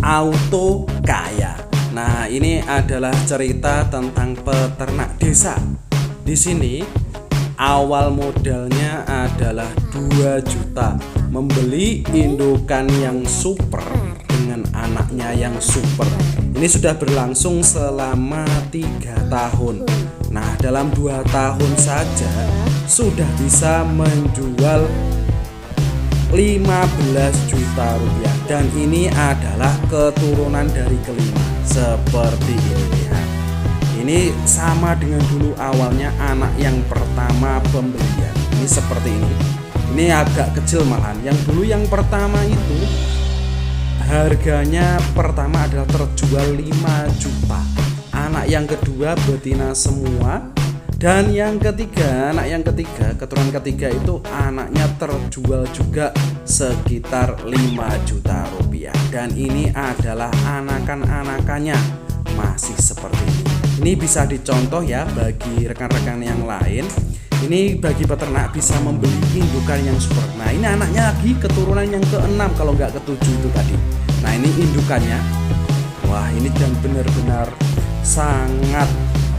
Auto Kaya. Nah, ini adalah cerita tentang peternak desa. Di sini awal modalnya adalah 2 juta membeli indukan yang super dengan anaknya yang super. Ini sudah berlangsung selama 3 tahun. Nah, dalam 2 tahun saja sudah bisa menjual 15 juta rupiah, dan ini adalah keturunan dari kelima. Seperti ini lihat. Ini sama dengan dulu awalnya anak yang pertama pembelian. Ini seperti ini. Ini agak kecil malahan. Yang dulu yang pertama itu harganya pertama adalah terjual 5 juta. Anak yang kedua betina semua. Dan yang ketiga, anak yang ketiga, keturunan ketiga itu anaknya terjual juga sekitar 5 juta rupiah. Dan ini adalah anakan-anakannya masih seperti ini. Ini bisa dicontoh ya bagi rekan-rekan yang lain. Ini bagi peternak bisa membeli indukan yang super. Nah, ini anaknya lagi keturunan yang ke-6 kalau nggak ke-7 itu tadi. Nah, ini indukannya. Wah, ini dan benar-benar sangat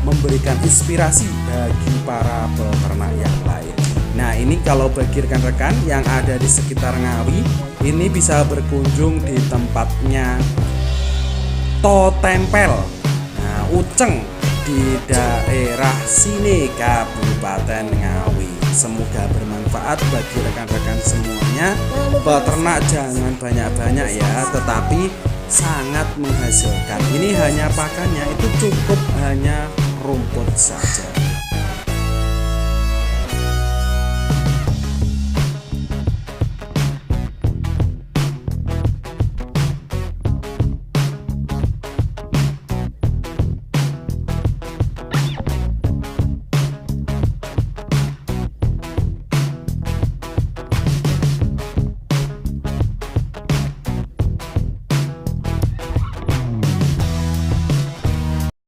memberikan inspirasi bagi para peternak yang lain. Nah, ini kalau bagi rekan-rekan yang ada di sekitar Ngawi, ini bisa berkunjung di tempatnya Totempel, nah, Uceng, di daerah sini Kabupaten Ngawi. Semoga bermanfaat bagi rekan-rekan semuanya. Peternak jangan banyak-banyak ya, tetapi sangat menghasilkan. Ini hanya pakannya itu cukup hanya rumput saja.